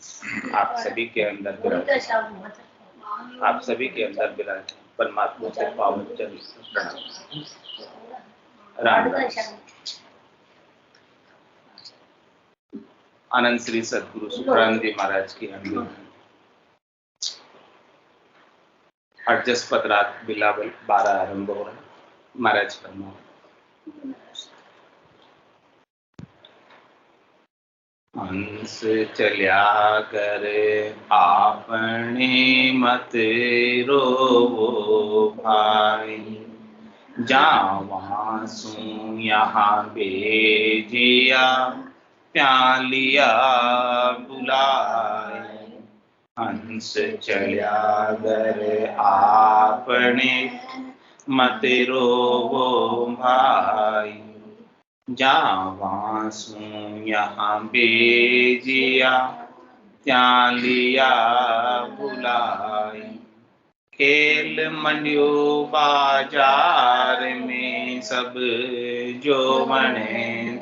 आप सभी के अंदर विराजमान, आप सभी के अंदर विराजमान परमात्मा के पावन चरण प्रणाम। राम राम। आनंद श्री सदगुरु सुखरानंद जी महाराज की अंजलि। अड़जस पदरात बिलावल 12 आरंभ हो रहा है। महाराज फरमाओ। हंस चल्या कर आपने मत रोवो भाई, जावां सू यहाँ भेजिया प्यालिया बुलाए। हंस चल्या कर आपने मत रोवो भाई, जावां सू यहाँ भेजिया त्या लिया बुलाई। खेल मंडियो बाजार में सब जोवन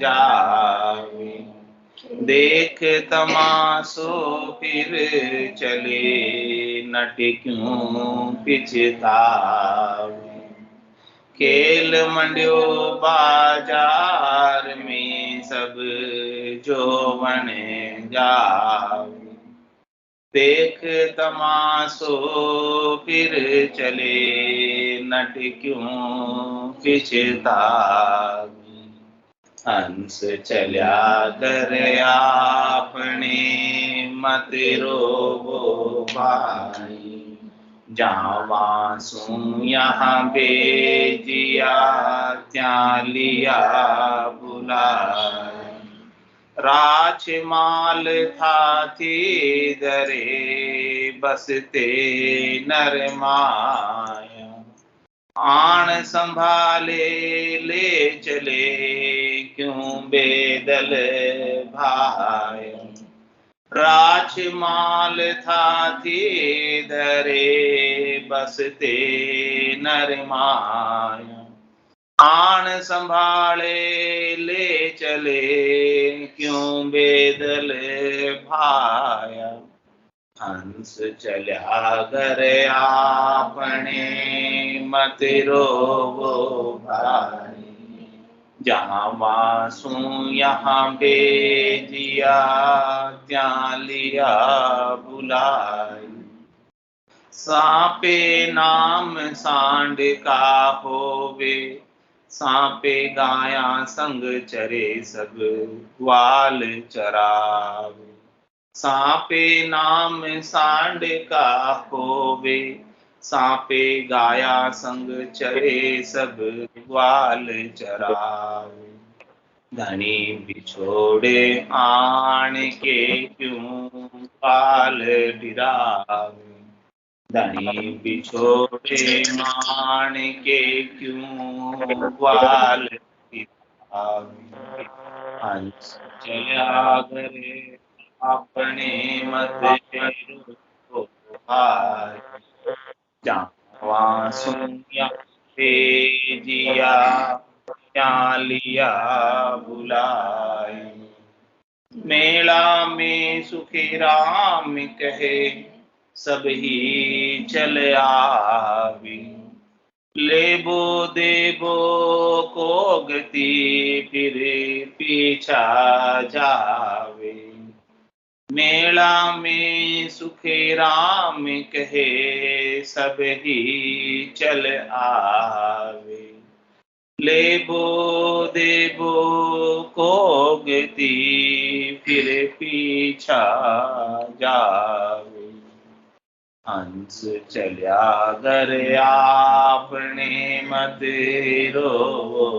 जावे, देख तमाशो फिर चले नट क्यों पिछतावे। खेल मंडियो बाजार में सब जोवन जावे, देख तमाशो फिर चले नट क्यों पिछतावे। हंस चल्या कर आपने मत रोवो भाई, जावां सू यहाँ भेजिया त्या लिया बुलाए। राछ माल था थी दरे बसते नर माया, आन संभाले ले चले क्यों बेदल भाई। राछ माल था थी दरे बसते नर माया, आन संभाले ले चले क्यों बेदल भाया। हंस चल्या कर आपने मत रोवो भाई, जावां सू यहाँ भेजिया त्या लिया बुलाई। सांपे नाम सांड का होवे, सांपे गाया संग चरे सब ग्वाल चरावे। सांपे नाम सांड का होवे, सांपे गाया संग चरे सब ग्वाल चरावे। धनी बिछोड़े आन के क्यों पाल डिरावे, धनी बिछोड़े मान के क्यों ग्वाल डिरावे। हंस चल्या करे अपने मत रोवो भाई, जावां सू यहाँ भेजिया त्या लिया बुलाई। मेला में सुखी राम कहे सब ही चल आवी, लेबो देबो को गति फिर पीछा जावे। मेला में सुखे राम कहे सब ही चल आवे, लेबो देबो को गति फिर पीछा जावे। हंस चल्या कर आपने मत रोवो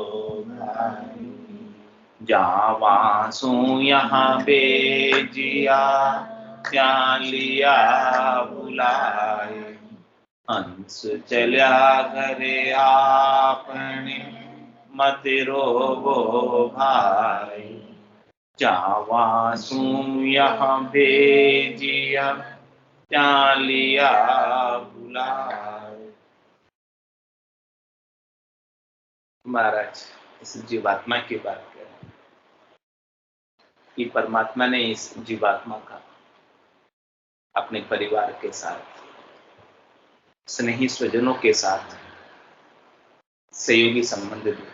भाई, जावां सू यहाँ भेजिया त्या लिया बुलाए। हंस चल्या कर आपने मत रोवो भाई, जावां सू यहाँ भेजिया त्या लिया बुलाए। महाराज इस जीवात्मा की बात करें कि परमात्मा ने इस जीवात्मा का अपने परिवार के साथ, स्नेही स्वजनों के साथ सहयोगी संबंध दिए,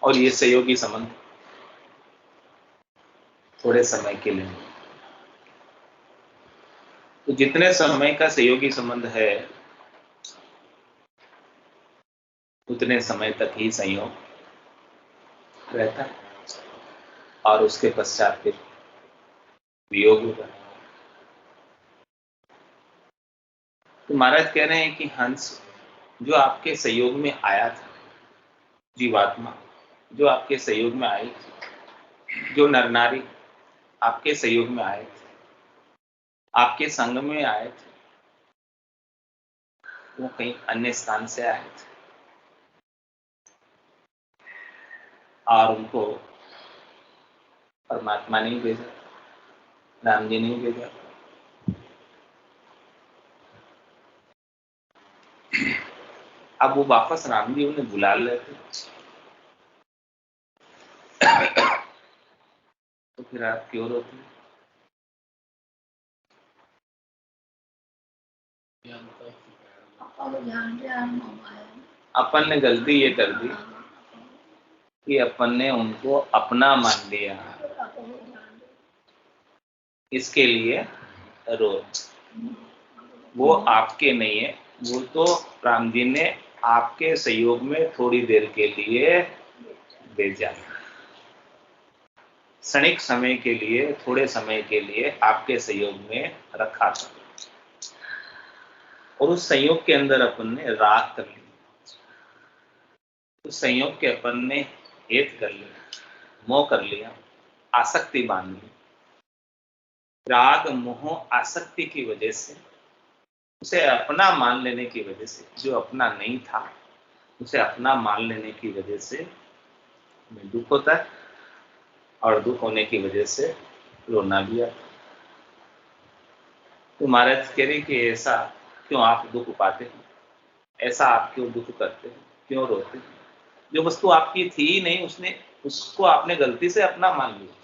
और ये सहयोगी संबंध थोड़े समय के लिए। तो जितने समय का सहयोगी संबंध है उतने समय तक ही संयोग रहता है, और उसके पश्चात फिर वियोग होगा। तो महाराज कह रहे हैं कि हंस जो आपके सहयोग में आया था, जीवात्मा जो आपके सहयोग में आई थी, जो नर नारी आपके सहयोग में आए थे, आपके संग में आए थे, वो कहीं अन्य स्थान से आए थे, और उनको परमात्मा नहीं भेजा, राम जी नहीं भेजा। अब वो वापस राम जी उन्हें बुला लेते, तो फिर आप क्यों रोते? अपन ने गलती ये कर दी कि अपन ने उनको अपना मान लिया, इसके लिए रो। वो आपके नहीं है, वो तो राम जी ने आपके सहयोग में थोड़ी देर के लिए भेजा, क्षणिक समय के लिए, थोड़े समय के लिए आपके सहयोग में रखा था, और उस संयोग के अंदर अपन ने राग कर लिया, उस संयोग के अपन ने हेत कर लिया, मोह कर लिया, आसक्ति बांध ली। राग मोह आसक्ति की वजह से, उसे अपना मान लेने की वजह से, जो अपना नहीं था उसे अपना मान लेने की वजह से दुख होता है, और दुख होने की वजह से रोना भी आता है। तो महाराज कह रहे कि ऐसा क्यों आप दुख पाते हैं, ऐसा आप क्यों दुख करते हैं, क्यों रोते हैं? जो वस्तु आपकी थी ही नहीं, उसको आपने गलती से अपना मान लिया,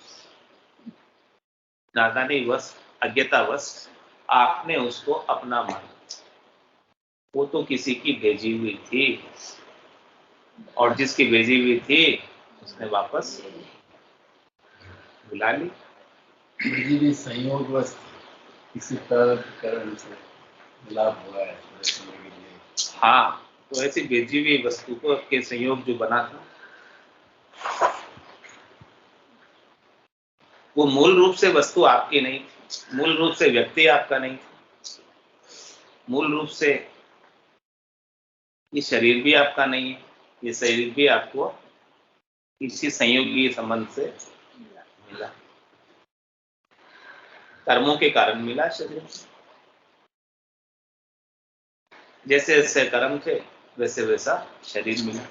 नादानी वश, अज्ञता वश आपने उसको अपना मान लिया। वो तो किसी की भेजी हुई थी, और जिसकी भेजी हुई थी उसने वापस बुला ली। भेजी हुई संयोग वश किसी कारण से लाभ हुआ है थोड़े समय के लिए। हाँ, तो ऐसी भेजी हुई वस्तु को के संयोग जो बना था, वो मूल रूप से वस्तु आपकी नहीं थी, मूल रूप से व्यक्ति आपका नहीं था, मूल रूप से ये शरीर भी आपका नहीं है, ये शरीर भी आपको किसी संयोगी संबंध से मिला, कर्मों के कारण मिला शरीर। जैसे जैसे कर्म थे वैसे वैसा शरीर मिला।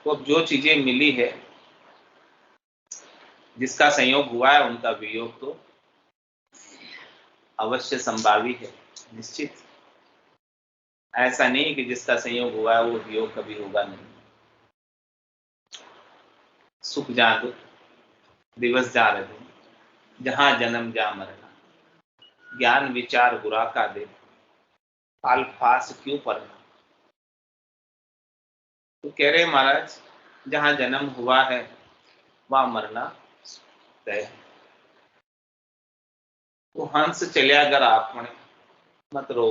तो अब जो चीजें मिली है, जिसका संयोग हुआ है, उनका वियोग तो अवश्य संभावी है, निश्चित। ऐसा नहीं कि जिसका संयोग हुआ है वो वियोग कभी होगा नहीं। सुख जा दुख, दिवस जा रहे, जहां जन्म जा मरना, ज्ञान विचार बुरा का दे, काल फास क्यों पड़ना। तो कह रहे महाराज, जहां जन्म हुआ है वहां मरना तय है। तो हंस चलिया अगर आपने मत रो,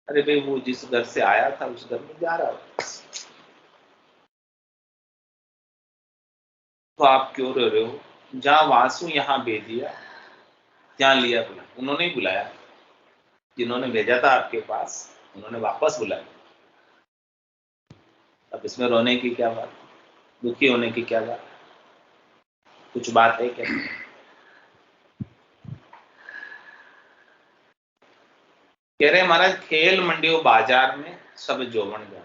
अरे भाई वो जिस घर से आया था उस घर में जा रहा था, तो आप क्यों रो रहे हो? जहां वासु यहां भेज दिया, जहां लिया बुला, उन्होंने ही बुलाया, जिन्होंने भेजा था आपके पास उन्होंने वापस बुलाया। अब इसमें रोने की क्या बात, दुखी होने की क्या बात, कुछ बात है क्या? कह रहे महाराज, खेल मंडियो बाजार में सब जोबन जाए,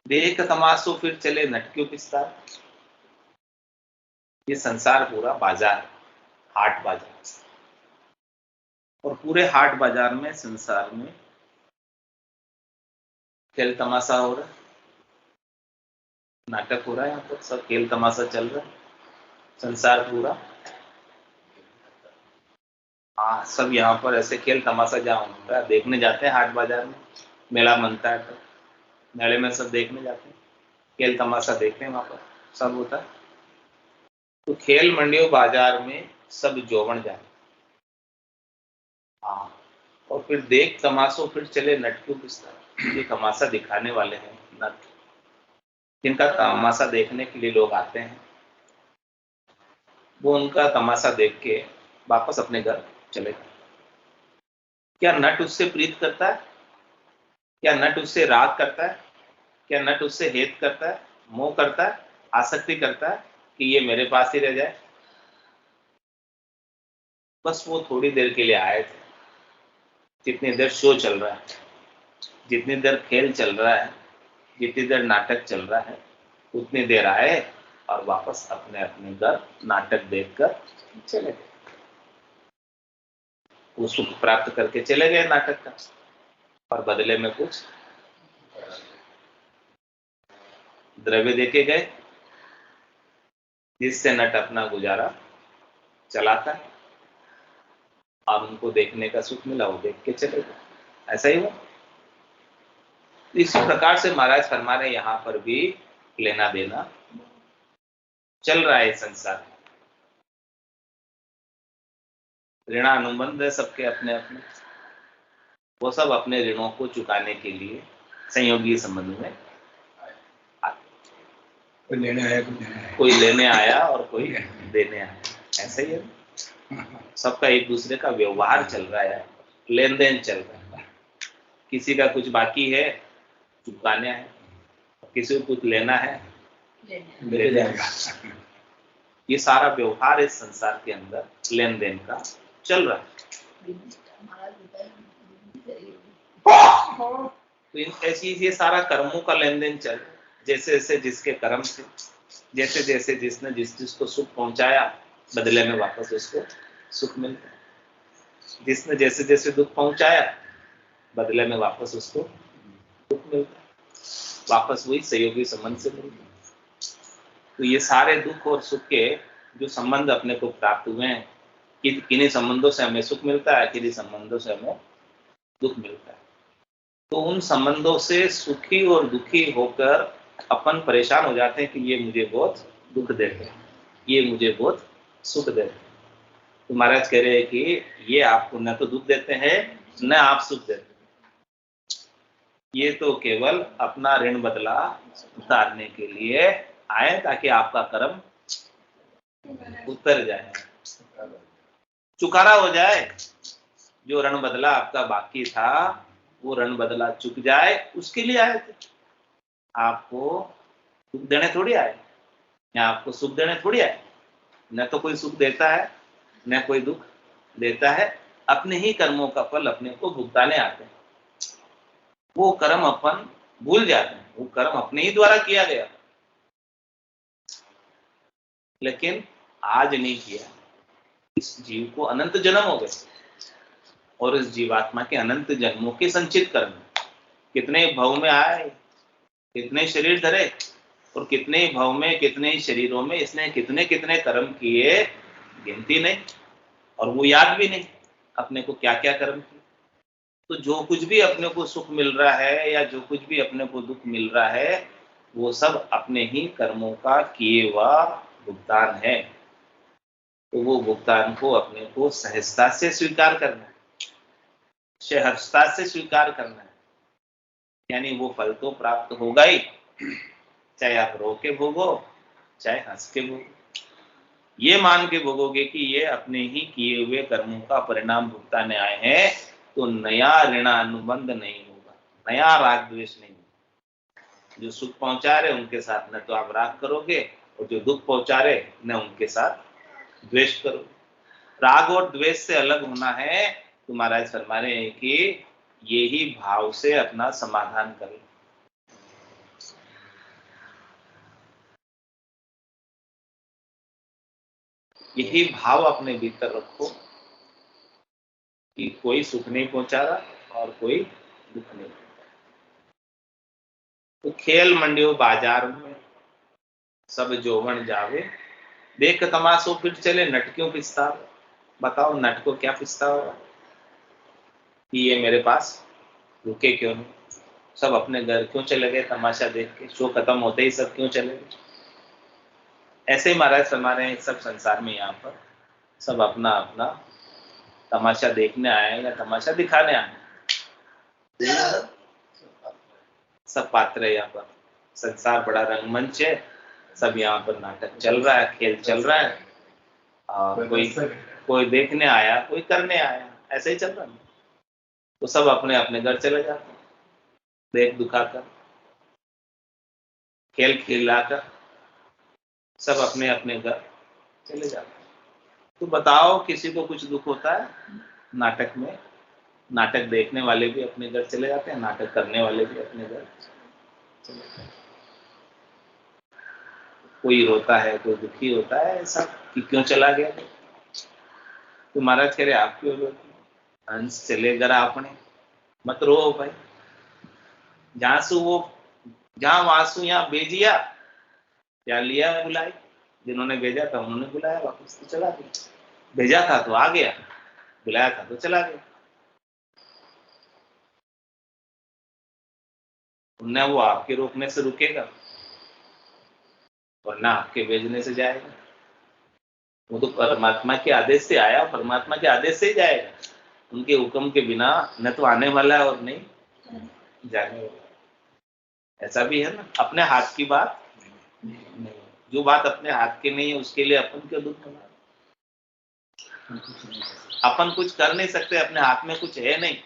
देख तमाशो फिर चले नटक्यों पिस्तार। ये संसार पूरा बाजार, हाट बाजार, और पूरे हाट बाजार में, संसार में खेल तमाशा हो रहा है। नाटक हो रहा है यहाँ पर, सब खेल तमाशा चल रहा है, संसार पूरा। हाँ, सब यहाँ पर ऐसे खेल तमाशा जहाँ होता है देखने जाते हैं, हाट बाजार में मेला मनता है तो मेले में सब देखने जाते हैं, खेल तमाशा देखते हैं, वहाँ पर सब होता है। तो खेल मंडियों बाजार में सब जोवण जाए। हाँ, और फिर देख तमाशो फिर चले नटक्यों बिस्तर। ये तमाशा दिखाने वाले हैं नट, जिनका तमाशा देखने के लिए लोग आते हैं, वो उनका तमाशा देख के वापस अपने घर चले गए। क्या नट उससे प्रीत करता है? क्या नट उससे राग करता है? क्या नट उससे हेत करता है, मोह करता है, आसक्ति करता है कि ये मेरे पास ही रह जाए? बस वो थोड़ी देर के लिए आए थे, जितनी देर शो चल रहा है, जितनी देर खेल चल रहा है, जितनी देर नाटक चल रहा है, उतनी देर आए और वापस अपने अपने घर नाटक देखकर चले गए। वो सुख प्राप्त करके चले गए नाटक का, और बदले में कुछ द्रव्य देके गए, जिससे नट अपना गुजारा चलाता है, और उनको देखने का सुख मिला, वो देख के चले गए। ऐसा ही हुआ। इसी प्रकार से महाराज फरमा रहे यहाँ पर भी लेना देना चल रहा है संसार में। ऋणानुबंध है सबके अपने अपने, वो सब अपने ऋणों को चुकाने के लिए संयोगी संबंध में कोई लेने आया, कोई लेने आया और कोई देने आया। ऐसा ही है, सबका एक दूसरे का व्यवहार चल रहा है, लेन देन चल रहा है। किसी का कुछ बाकी है, चुकाने है, किसी को कुछ लेना है, ले जाएगा। ये सारा व्यवहार इस संसार के अंदर लेन देन का चल रहा है। तो ऐसी ये सारा कर्मों का लेन देन चल, जैसे जैसे जिसके कर्म थे, जैसे जैसे जिसने जिसको सुख पहुंचाया, बदले में वापस उसको सुख मिलता है। जिसने जैसे जैसे दुख पहुंचाया, बदले में वापस उसको दुख मिलता है, वापस वही सहयोगी संबंध से मिलता है। तो ये सारे दुख और सुख के जो संबंध अपने को प्राप्त हुए हैं, किन्हीं संबंधों से हमें सुख मिलता है, किन्हीं संबंधों से हमें दुख मिलता है। तो उन संबंधों से सुखी और दुखी होकर अपन परेशान हो जाते हैं कि ये मुझे बहुत दुख देते हैं, ये मुझे बहुत सुख देते हैं। तो महाराज कह रहे हैं कि ये आपको न तो दुख देते हैं, न आप सुख देते हैं। ये तो केवल अपना ऋण बदला उतारने के लिए आए, ताकि आपका कर्म उतर जाए, चुकारा हो जाए। जो ऋण बदला आपका बाकी था, वो ऋण बदला चुक जाए, उसके लिए आए थे। आपको सुख देने थोड़ी आए, या आपको सुख देने थोड़ी आए। न तो कोई सुख देता है, न कोई दुख देता है। अपने ही कर्मों का फल अपने को भुगताने आते हैं। वो कर्म अपन भूल जाते हैं, वो कर्म अपने ही द्वारा किया गया, लेकिन आज नहीं किया। इस जीव को अनंत जन्म हो गए, और इस जीवात्मा के अनंत जन्मों के संचित कर्म, कितने भव में आए, कितने शरीर धरे, और कितने भव में, कितने शरीरों में इसने कितने कितने कर्म किए, गिनती नहीं, और वो याद भी नहीं अपने को क्या क्या कर्म किए। तो जो कुछ भी अपने को सुख मिल रहा है, या जो कुछ भी अपने को दुख मिल रहा है, वो सब अपने ही कर्मों का किए हुआ भुगतान है। तो वो भुगतान को अपने को सहजता से स्वीकार करना है, सहजता से स्वीकार करना है। यानी वो फल तो प्राप्त होगा ही, चाहे आप रो के भोगो, चाहे हंस के भोगो। ये मान के भोगोगे कि ये अपने ही किए हुए कर्मों का परिणाम भुगताने आए हैं, तो नया ऋणानुबंध नहीं होगा, नया राग द्वेष नहीं होगा। जो सुख पहुंचा रहे उनके साथ न तो आप राग करोगे, और जो दुख पहुंचा रहे न उनके साथ द्वेष करोगे। राग और द्वेष से अलग होना है, तो महाराज फरमा रहे हैं कि यही भाव से अपना समाधान करें। यही भाव अपने भीतर रखो कि कोई सुख नहीं पहुंचा रहा और कोई दुख नहीं। तो खेल मंडियों बाजार में सब जोवन जावे, देख तमाशो फिर चले, नट क्यों पिसता हो? बताओ नट को क्या पिसता होगा कि ये मेरे पास रुके क्यों नहीं? सब अपने घर क्यों चले गए तमाशा देख के? शो खत्म होते ही सब क्यों चले गए? ऐसे ही महाराज फरमा रहे हैं सब संसार में यहाँ पर सब अपना अपना तमाशा देखने आए या तमाशा दिखाने आए, सब पात्र है यहाँ पर। संसार बड़ा रंगमंच है, सब यहाँ पर नाटक चल रहा है, खेल चल रहा है। कोई देखने आया, कोई करने आया, ऐसे ही चल रहा है। तो सब अपने अपने घर चले जाते हैं, देख दुखाकर, खेल खिलाकर सब अपने अपने घर चले जाते हैं। तो बताओ किसी को कुछ दुख होता है नाटक में? नाटक देखने वाले भी अपने घर चले जाते हैं, नाटक करने वाले भी अपने घर चले जाते हैं। कोई रोता है, कोई दुखी होता है ऐसा कि क्यों चला गया? तो महाराज कह रहे आप क्यों रोते? हंस चले घर आपने, मत रो भाई। जहां वासु यहाँ भेजिया, क्या लिया बुलाई? जिन्होंने भेजा था उन्होंने बुलाया, वापस तो चला गया। भेजा था तो आ गया, बुलाया था तो चला गया। उन्हें वो आपके रोकने से रुकेगा वरना आपके भेजने से जाएगा? वो तो परमात्मा के आदेश से आया, परमात्मा के आदेश से ही जाएगा। उनके हुक्म के बिना न तो आने वाला है और नहीं जाने वाला। ऐसा भी है ना, अपने हाथ की बात नहीं, जो बात अपने हाथ की नहीं है उसके लिए अपन क्यों दुख मना? अपन कुछ कर नहीं सकते, अपने हाथ में कुछ है नहीं,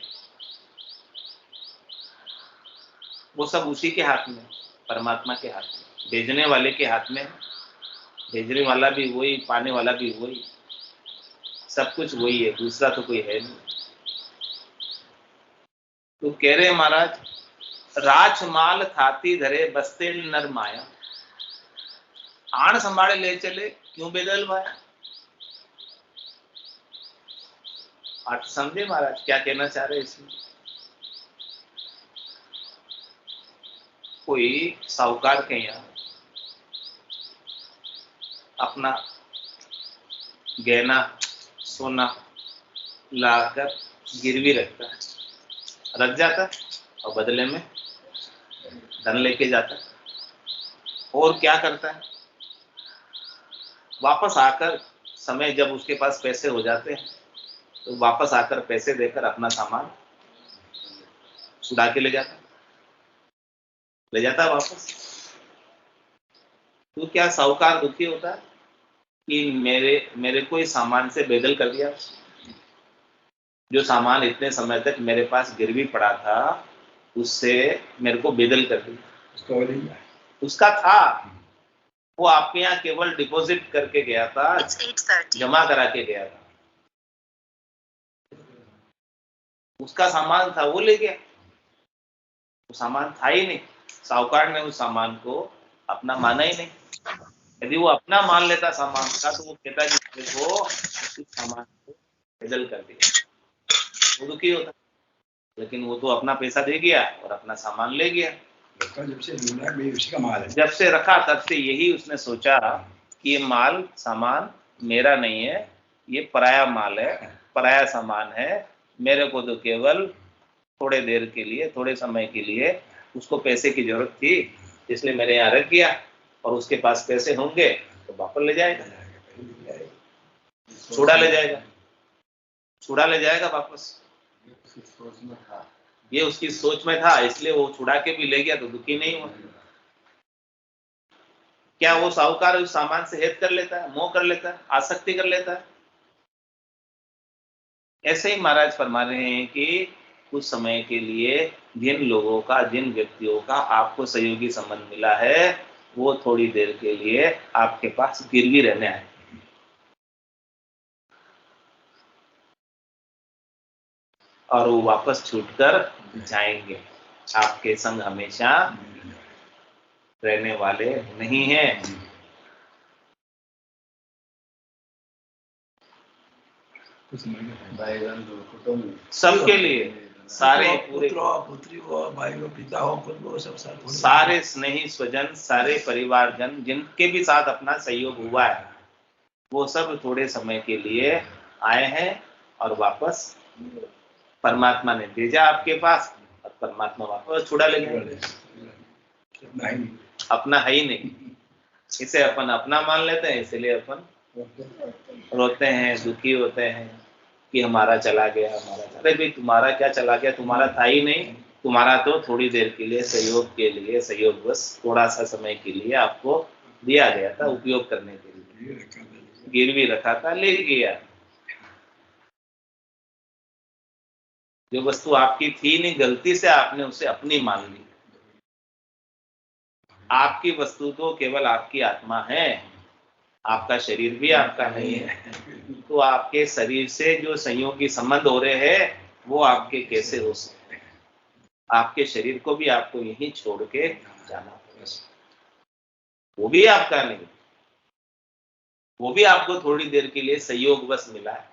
वो सब उसी के हाथ में, परमात्मा के हाथ में, भेजने वाले के हाथ में। भेजने वाला भी वही, पाने वाला भी वही, सब कुछ वही है, दूसरा तो कोई है नहीं। तो कह रहे महाराज, राज माल थाती धरे बसते नर माया, आण संभाले ले चले क्यों बेदल भाया? आप समझे महाराज क्या कहना चाह रहे इसमें? कोई साहूकार के यहाँ अपना गहना सोना लाकर गिरवी रखता है, रख जाता और बदले में धन लेके जाता है। और क्या करता है? वापस आकर समय जब उसके पास पैसे हो जाते हैं तो वापस आकर पैसे देकर अपना सामान छुड़ा के ले जाता है वापस। तो क्या साहूकार दुखी होता है कि मेरे को इस सामान से बेदल कर दिया? जो सामान इतने समय तक मेरे पास गिरवी पड़ा था उससे मेरे को बेदल कर दिया। उसका था, वो आपके यहाँ केवल डिपॉजिट करके गया था, जमा करा के गया था, उसका सामान था वो ले गया, वो सामान था ही नहीं। साहूकार ने उस सामान को अपना माना ही नहीं। यदि वो अपना मान लेता सामान का तो वो कहता कि मेरे को इस सामान को बेदल कर दिया, वो दुखी होता। लेकिन वो तो अपना पैसा दे गया और अपना सामान ले गया। जब से रखा तब से यही उसने सोचा कि ये माल सामान मेरा नहीं है, ये पराया माल है, पराया सामान है, मेरे को तो केवल थोड़े देर के लिए, थोड़े समय के लिए उसको पैसे की जरूरत थी, इसलिए मैंने यहाँ रख दिया, और उसके पास पैसे होंगे तो वापस ले जाएगा, छुड़ा ले जाएगा, छुड़ा ले जाएगा वापस। ये उसकी सोच में था, इसलिए वो छुड़ा के भी ले गया तो दुखी नहीं हुआ। क्या वो साहूकार उस सामान से हेत कर लेता है, मोह कर लेता है, आसक्ति कर लेता है? ऐसे ही महाराज फरमा रहे हैं कि कुछ समय के लिए जिन लोगों का, जिन व्यक्तियों का आपको सहयोगी संबंध मिला है वो थोड़ी देर के लिए आपके पास गिरवी रहने आए, और वो वापस छूटकर जाएंगे, आपके संग हमेशा रहने वाले नहीं हैं। सबके लिए सारे पूरे पुत्र हो, पुत्री हो, भाई हो, पिता हो, खुद हो, सब साथ होने सारे स्नेही स्वजन, सारे परिवारजन जिनके भी साथ अपना सहयोग हुआ है, वो सब थोड़े समय के लिए आए हैं और वापस परमात्मा ने भेजा आपके पास, और परमात्मा वापस छुड़ा ले गया। नहीं, अपना है ही नहीं, इसे अपन अपना मान लेते हैं, इसलिए अपन रोते हैं, दुखी होते हैं कि हमारा चला गया, हमारा। अरे भाई, तुम्हारा क्या चला गया? तुम्हारा था ही नहीं। तुम्हारा तो थोड़ी देर के लिए, सहयोग के लिए, सहयोग बस थोड़ा सा समय के लिए आपको दिया गया था उपयोग करने के लिए, गिरवी रखा था, ले गया। जो वस्तु आपकी थी नहीं, गलती से आपने उसे अपनी मान ली। आपकी वस्तु तो केवल आपकी आत्मा है, आपका शरीर भी आपका नहीं है। तो आपके शरीर से जो संयोगी संबंध हो रहे हैं, वो आपके कैसे हो सकते हैं? आपके शरीर को भी आपको यहीं छोड़ के जाना पड़ेगा, वो भी आपका नहीं, वो भी आपको थोड़ी देर के लिए संयोग बस मिला है,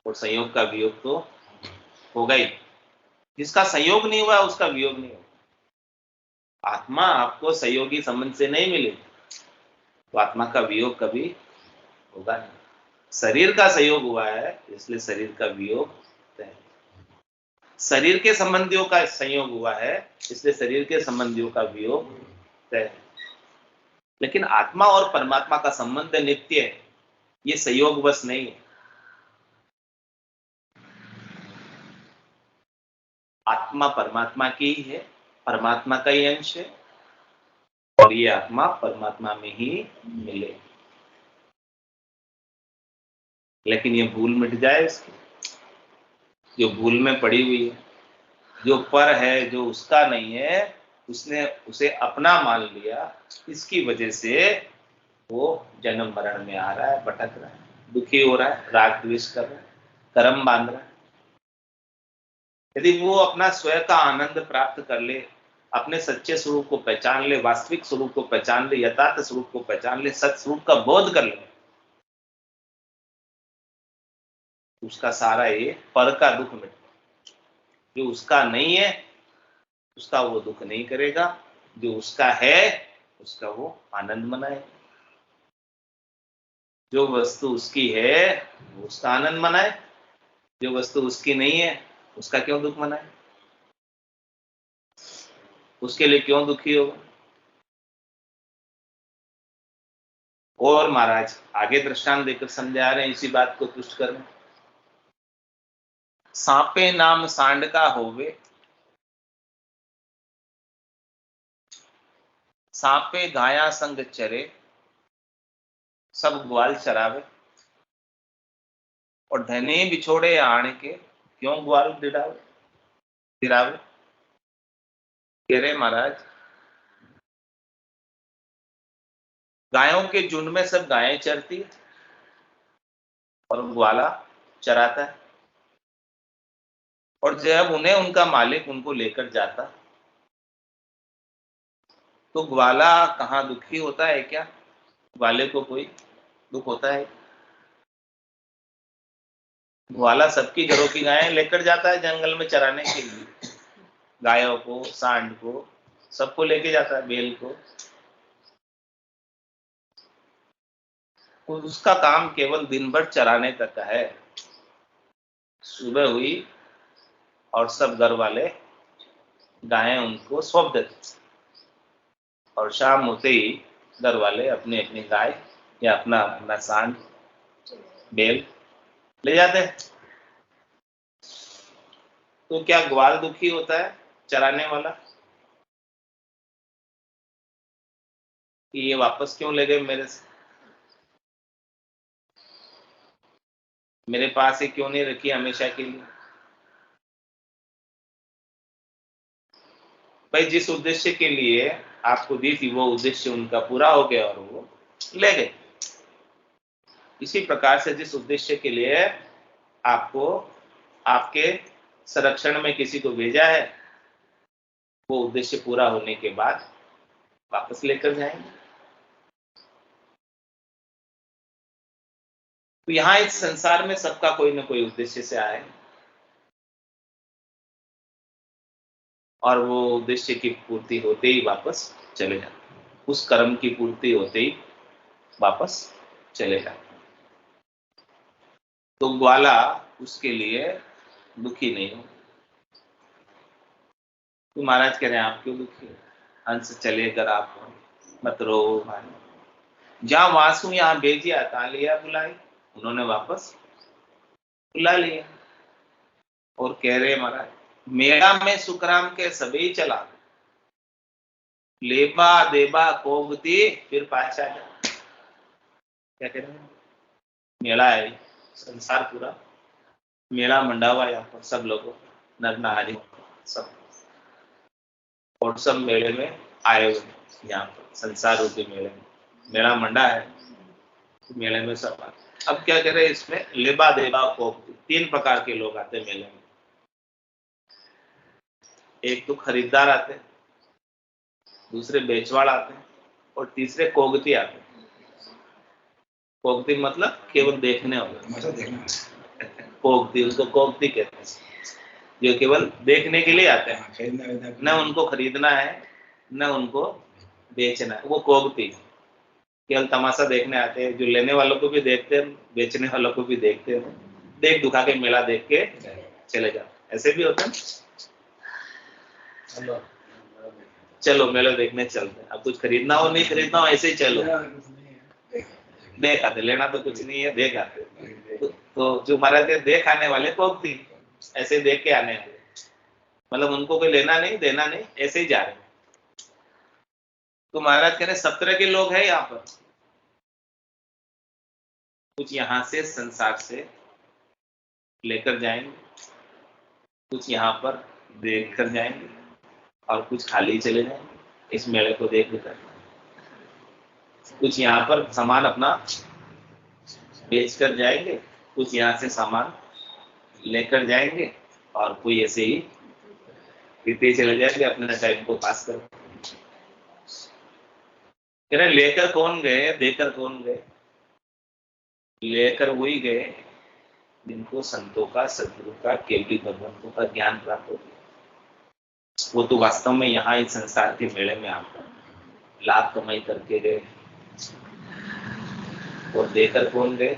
और संयोग का वियोग तो होगा ही। जिसका संयोग नहीं हुआ उसका वियोग नहीं होगा। आत्मा आपको सहयोगी संबंध से नहीं मिली तो आत्मा का वियोग कभी होगा नहीं। शरीर का सहयोग हुआ है, इसलिए शरीर का वियोग है। शरीर के संबंधियों का संयोग हुआ है, इसलिए शरीर के संबंधियों का वियोग है। लेकिन आत्मा और परमात्मा का संबंध नित्य है, ये संयोग बस नहीं है। आत्मा परमात्मा की ही है, परमात्मा का ही अंश है, और ये आत्मा परमात्मा में ही मिले। लेकिन ये भूल मिट जाए इसकी, जो भूल में पड़ी हुई है, जो पर है, जो उसका नहीं है, उसने उसे अपना मान लिया, इसकी वजह से वो जन्म मरण में आ रहा है, भटक रहा है, दुखी हो रहा है, राग द्वेष कर रहा है, कर्म बांध रहा है। यदि वो अपना स्वयं का आनंद प्राप्त कर ले, अपने सच्चे स्वरूप को पहचान ले, वास्तविक स्वरूप को पहचान ले, यथार्थ स्वरूप को पहचान ले, सत स्वरूप का बोध कर ले, उसका सारा ये पर का दुख मिट, जो उसका नहीं है उसका वो दुख नहीं करेगा, जो उसका है उसका वो आनंद मनाए। जो वस्तु उसकी है वो उसका आनंद मनाए, जो वस्तु उसकी नहीं है उसका क्यों दुख मनाए, उसके लिए क्यों दुखी होगा। और महाराज आगे दृष्टांत देकर समझा रहे हैं इसी बात को तुष्ट करने। सांपे नाम सांड का होवे, सांपे गाया संग चरे, सब ग्वाल चरावे, और धने बिछोड़े आण के, क्यों ग्वाल दिड़ावे दिरावे। कह रहे महाराज, गायों के झुंड में सब गायें चरती और ग्वाला चराता है, और जब उन्हें उनका मालिक उनको लेकर जाता तो ग्वाला कहाँ दुखी होता है क्या? ग्वाले को कोई दुख होता है? ग्वाला सबकी घरों की गायें लेकर जाता है जंगल में चराने के लिए, गायों को, सांड को, सबको लेके जाता है, बैल को। उसका काम केवल दिन भर चराने तक का है। सुबह हुई और सब घर वाले गायें उनको सौंप देते, और शाम होते ही घर वाले अपनी अपनी गाय या अपना अपना सांड, बैल ले जाते हैं। तो क्या ग्वाल दुखी होता है चराने वाला कि ये वापस क्यों ले गए मेरे से, मेरे पास ही क्यों नहीं रखी हमेशा के लिए? भाई, जिस उद्देश्य के लिए आपको दी थी वो उद्देश्य उनका पूरा हो गया और वो ले गए। इसी प्रकार से जिस उद्देश्य के लिए आपको आपके संरक्षण में किसी को भेजा है, वो उद्देश्य पूरा होने के बाद वापस लेकर जाएंगे। तो यहाँ इस संसार में सबका कोई ना कोई उद्देश्य से आए और वो उद्देश्य की पूर्ति होते ही वापस चले जाते, उस कर्म की पूर्ति होते ही वापस चले जाते। तो ग्वाला उसके लिए दुखी नहीं हो। तो महाराज कह रहे हैं आप क्यों दुखी हो, हंस चले अगर आप मत रो भाई। जहां वासु यहाँ भेजिया ता लिया बुलाई, उन्होंने वापस बुला लिया। और कह रहे महाराज मेला में सुखराम के सभी चला, लेबा देबा कोगती फिर पाछा जा। क्या कह रहे हैं, मेला है संसार पूरा मेला मंडा हुआ यहाँ पर, सब लोगों नर नारी सब, और सब मेले में आए हुए यहाँ पर संसार रूपी मेले में, मेला मंडा है मेले में सब आए। अब क्या कह रहे हैं इसमें, लेबा देबा कोगती, 3 प्रकार के लोग आते मेले में। एक तो खरीदार आते हैं, दूसरे बेचवाड़ आते हैं, और तीसरे कोगती आते हैं। कोगती मतलब केवल देखने वाले, कोगती उसको कोगती कहते हैं, जो केवल देखने के लिए आते हैं, न उनको खरीदना है न उनको बेचना है, वो कोगती केवल तमाशा देखने आते हैं। जो लेने वालों को भी देखते हैं, बेचने वालों को भी देखते हैं, देख दुखा के मेला देख के चले जाते। ऐसे भी होते हैं, चलो मेला देखने चलते हैं, अब कुछ खरीदना हो नहीं खरीदना हो ऐसे ही चलो, देख आते, लेना तो कुछ नहीं है, देख आते। तो जो महाराज देख आने वाले कोगती, ऐसे देख के आने वाले, मतलब उनको कोई लेना नहीं देना नहीं, ऐसे ही जा रहे हैं। तो महाराज कह रहे 7 तरह के लोग हैं यहाँ पर। कुछ यहाँ से संसार से लेकर जाएंगे, कुछ यहाँ पर देख कर जाएंगे, और कुछ खाली चले जाएंगे इस मेले को देख कर। कुछ यहाँ पर सामान अपना बेच कर जाएंगे, कुछ यहाँ से सामान लेकर जाएंगे, और कोई ऐसे ही पीते चले जाएंगे अपने टाइम को पास कर। कह रहे लेकर कौन गए देकर कौन गए, लेकर वही गए जिनको संतों का सदगुरु का केवली भगवंतों का ज्ञान प्राप्त हो गया। वो तो वास्तव में यहाँ इस संसार के मेले में आकर लाभ कमाई करके गए। और देकर कौन गए,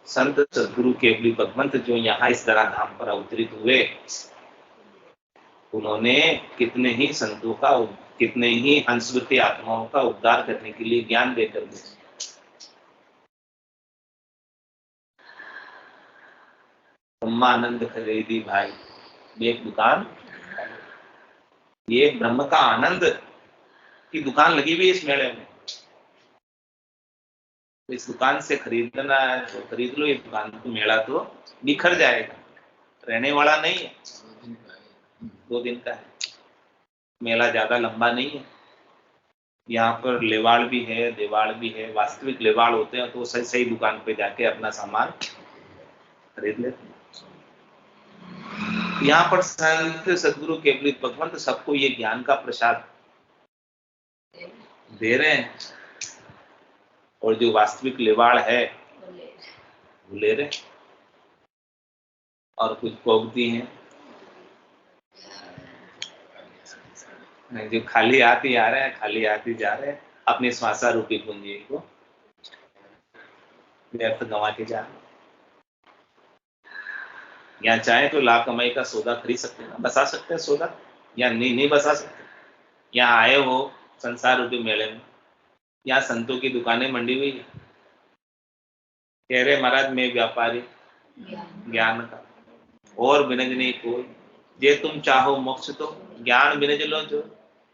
संत सदगुरु केवली भगवंत जो यहाँ इस तरह धाम पर अवतरित हुए, उन्होंने कितने ही संतों का, कितने ही हंसवती आत्माओं का उद्धार करने के लिए ज्ञान देकर गए। ब्रह्मानंद खरीदी भाई, ये एक दुकान, ये ब्रह्म का आनंद की दुकान लगी हुई इस मेले में। इस दुकान से खरीदना है तो खरीद लो, ये दुकान तो मेला तो बिखर जाएगा, रहने वाला नहीं है, 2 दिन का है मेला, ज्यादा लंबा नहीं है। यहाँ पर लेवाड़ भी है देवाड़ भी है, वास्तविक लेवाड़ होते हैं तो सही सही दुकान पे जाके अपना सामान खरीद लेते हैं। यहाँ पर संत सदगुरु केवली भगवंत सबको ये ज्ञान का प्रसाद दे रहे हैं, और जो वास्तविक लेवाड़ है वो ले रहे, और कुछ कोगती हैं जो खाली हाथ ही आ रहे हैं, खाली हाथ ही जा रहे हैं, अपनी श्वासा रूपी पूंजी को व्यर्थ गंवा के जा रहे। या चाहे तो लाभ कमाई का सौदा खरीद सकते हैं, बसा सकते हैं सौदा, या नहीं बसा सकते। यहाँ आए हो संसार रूपी मेले में, यहाँ संतों की दुकानें मंडी हुई है। कह रहे महाराज मैं व्यापारी ज्ञान का, और बिनज नहीं कोई, जे तुम चाहो मोक्ष तो ज्ञान बिनज लो जो,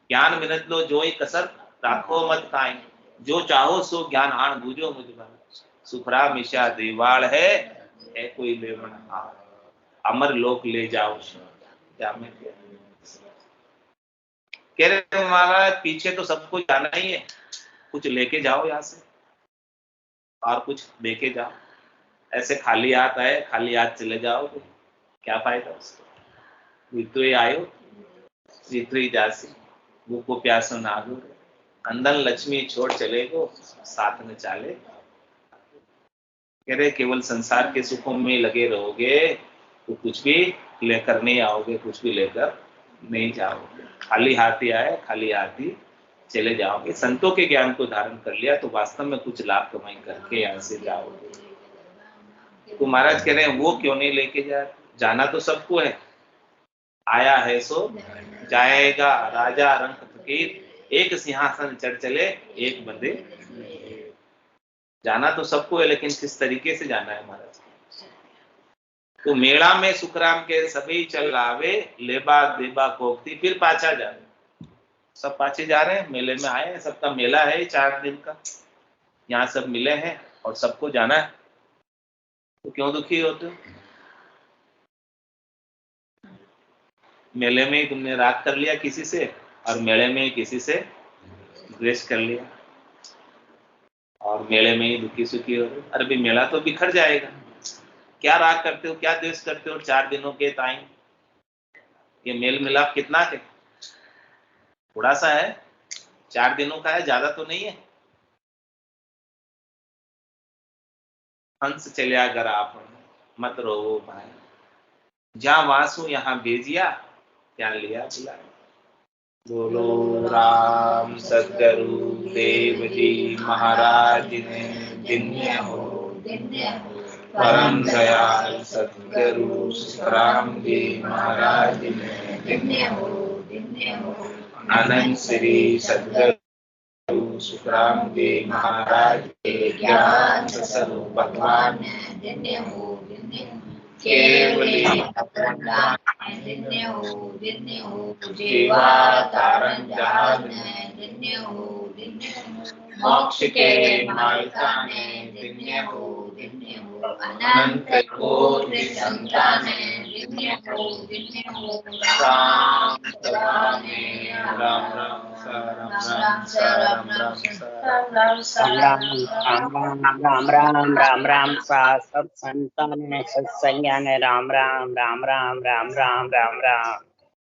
ज्ञान बिनज लो जो ही कसर राखो मत काई, जो चाहो सो ज्ञान आन बूझो मुझ पर, सुखरा मिशा देवाल है कोई लेवन आ, अमर लोक ले जाओ क्या मैं कह रहे महाराज पीछे तो सबको जाना ही है, कुछ लेके जाओ यहाँ से और कुछ देके जाओ। ऐसे खाली हाथ आए खाली हाथ चले जाओ तो क्या फायदा उसका। वितो आयो वितो जासी, भूखो प्यासो नागो अंदर लक्ष्मी छोड़ चले गो साथ में चाले। कह रहे केवल संसार के सुखों में लगे रहोगे तो कुछ भी लेकर नहीं आओगे, कुछ भी लेकर नहीं जाओगे, खाली हाथ ही आए खाली हाथ ही चले जाओगे। संतों के ज्ञान को धारण कर लिया तो वास्तव में कुछ लाभ कमाई करके यहाँ से जाओगे। तो महाराज कह रहे हैं वो क्यों नहीं लेके जाना तो सबको है, आया है सो जाएगा। राजा रंग फकीर एक सिंहासन चढ़ चले एक बंदे। जाना तो सबको है लेकिन किस तरीके से जाना है महाराज। तो मेला में सुखराम के सभी चल आवे, लेबा देबा कोकती फिर पाछा जा रहे। सब पाछे जा रहे हैं, मेले में आए हैं, सबका मेला है 4 दिन का, यहाँ सब मिले हैं और सबको जाना है। तो क्यों दुखी होते हो? मेले में ही तुमने राग कर लिया किसी से और मेले में ही किसी से द्वेष कर लिया और मेले में ही दुखी सुखी हो रहे। अरे भाई मेला तो बिखर जाएगा, क्या राग करते हो, क्या द्वेष करते हो 4 दिनों के टाइम? ये मेल मिलाप कितना है? थोड़ा सा है, 4 दिनों का है, ज्यादा तो नहीं है। हंस चलिया अगर आप मत रो भाई, जहां वासु यहाँ भेजिया, क्या लिया बुलाया। बोलो राम सदगुरु देव जी महाराज ने धन्य हो, परम दयाल सदगुरु सुखराम जी महाराज ने धन्य हो। अनंत श्री सदगुरु सुखराम जी महाराज के ज्ञान स्वरूप भगवान धन्य हो। केवली धन्य हो, जीवा तारण जहान धन्य हो, मोक्ष के मालिका ने धन्य हो, अनंत कोटि संतान धन्य हो। राम राम राम राम राम सा सब संतान सत्संज्ञान राम राम राम राम राम राम राम राम राम।